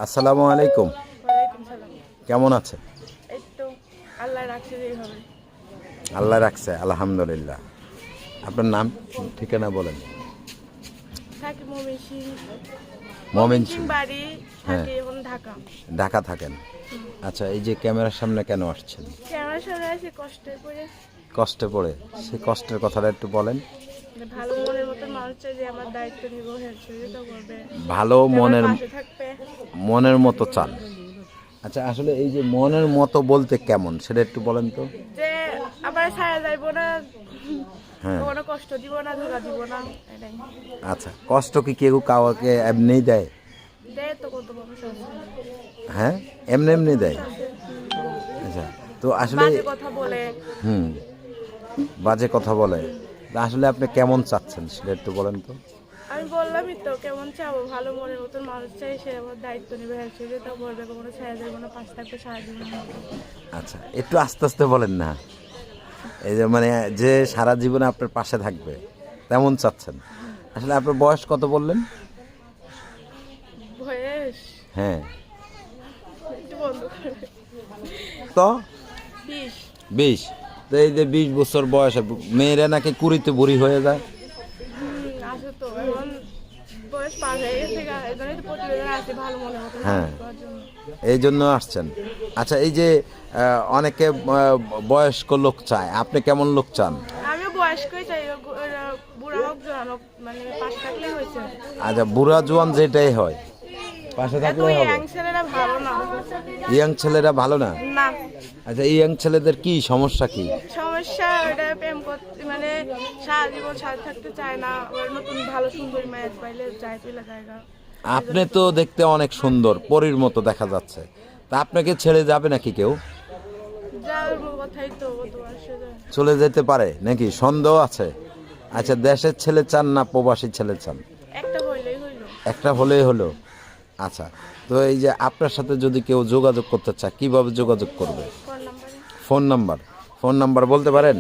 আসসালামু আলাইকুম। ওয়ালাইকুম সালাম। কেমন আছে? এই তো আল্লাহ রাখছে যেভাবে। আল্লাহ রাখছে, আলহামদুলিল্লাহ। আপনার নাম ঠিকানা বলেন। থাকি মমিন সিং। মমিন সিং ময়মনসিংহ। বাড়ি, হ্যাঁ, থাকি এখন ঢাকা। ঢাকা থাকেন। আচ্ছা, এই যে ক্যামেরার সামনে কেন আসছেন? ক্যামেরার সামনে আছে কষ্টের পরে। কষ্টে পড়ে, সেই কষ্টের কথাটা একটু বলেন। ভালো মনের মতো মানুষ চাই যে আমার দায়িত্ব নিব, হেল্প সহযোগিতা করবে, ভালো যে আমার মনের পাশে থাকবে। মনের মতো চান। আচ্ছা, আসলে এই যে মনের মতো বলতে কেমন সেটা একটু বলেন তো। যে আবার ছায়া যাইব না, হ্যাঁ, কোনো কষ্ট দিব না, ধোকা দিব না, এটাই। আচ্ছা, কষ্ট কি কেউ কাউকে এমনিই দেয়? দেয় তো কত মানুষ আছে। হ্যাঁ, এমনি এমনি দেয়। মানুষ আছে, আচ্ছা, তো আসলে বাজে কথা বলে। হুম, বাজে কথা বলে। তা আসলে আপনি কেমন চাচ্ছেন সেটা একটু বলেন তো। আমি বললামই তো কেমন চাবো, ভালো মনের মতন মানুষ চাই, সে আমার দায়িত্ব নেবে, হেল্প সহযোগিতা করবে, কোনো ছায়া যাইব না, পাশে থাকবে সারা জীবন। আচ্ছা, একটু আস্তে আস্তে বলেন না। এই যে মানে যে সারা জীবনে আপনার পাশে থাকবে তেমন চাচ্ছেন। আসলে আপনার বয়স কত বললেন? বয়স হ্যাঁ, একটু বন্ধ করবে। তো 20। 20। তো এই যে 20 বছর বয়সে মেয়েরা নাকি কুড়িতে বুড়ি হয়ে যায়। আছে তো এখন বয়স পার হয়ে গেছে, এই জন্যই তো প্রতিবেদন আছে ভালো মনের মতন হ্যাঁ, মানুষ পাওয়ার জন্য। এই জন্য আসছেন। আচ্ছা, এই যে অনেকে বয়স্ক লোক চায়, আপনি কেমন লোক চান? আমিও বয়স্কই চাই, বুড়া হোক জোয়ান হোক, মানে পাশে থাকলেই হয়েছে। আচ্ছা, বুড়া জোয়ান যেটাই হয় পাশে এত থাকলেই হবে। ইয়াং ছেলেরা ভালো না। ইয়াং ছেলেরা ভালো না? না, আচ্ছা, ইয়াং ছেলেদের কি সমস্যা কি? সমস্যা ওটা প্রেম করতে, মানে সারা জীবন সাথে থাকতে চায় না, আবার নতুন ভালো সুন্দর ম্যাচ পাইলে যায় চলে জায়গা। আপনি তো দেখতে অনেক সুন্দর, পরীর মতো দেখা যাচ্ছে। তা আপনাকে ছেড়ে যাবে নাকি কেউ? যার কথাই তো কত আসে যায়। চলে যেতে পারে নাকি সন্দেহ আছে? আচ্ছা, দেশের ছেলে চান না প্রবাসী ছেলে চান? একটা হইলেই হইলো। একটা হলেই হলো। আচ্ছা, তো এই যে আপনার সাথে যদি কেউ যোগাযোগ করতে চায় কিভাবে যোগাযোগ করবে? ফোন নাম্বারে। ফোন নাম্বার বলতে পারেন?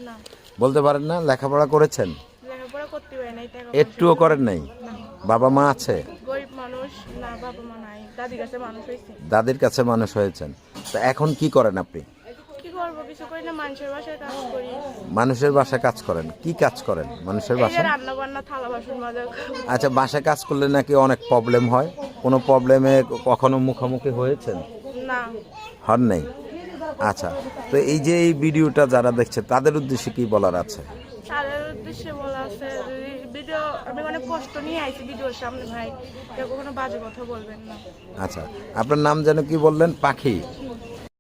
না, বলতে পারেন না? লেখাপড়া করেছেন? লেখাপড়া করতে পারি নাই, টাকা একটুও করেন নাই? না। বাবা মা আছে? গরিব মানুষ, না বাবা মা নাই, দাদির কাছে মানুষ হয়েছে। দাদির কাছে মানুষ হয়েছেন। তা এখন কি করেন আপনি? কি করবো, কিছু করি না, মানুষের বাসায় কাজ করি। মানুষের বাসায় কাজ করেন? কি কাজ করেন মানুষের এই যে বাসায়? রান্না বান্না, থালা বাসন মাজা। আচ্ছা, বাসায় কাজ করলে নাকি অনেক প্রবলেম হয়। কোনো প্রবলেমে কখনো মুখোমুখি হয়েছেন? না, হন নাই। আচ্ছা, তো এই যে এই ভিডিওটা যারা দেখছে তাদের উদ্দেশ্যে কি বলার আছে? তাদের উদ্দেশ্যে বলা আছে, যদি ভিডিও, আমি অনেক কষ্ট নিয়ে আইছি ভিডিওর সামনে ভাই, কেউ কখনো বাজে কথা বলবেন না। আচ্ছা, আপনার নাম যেন কি বললেন? পাখি।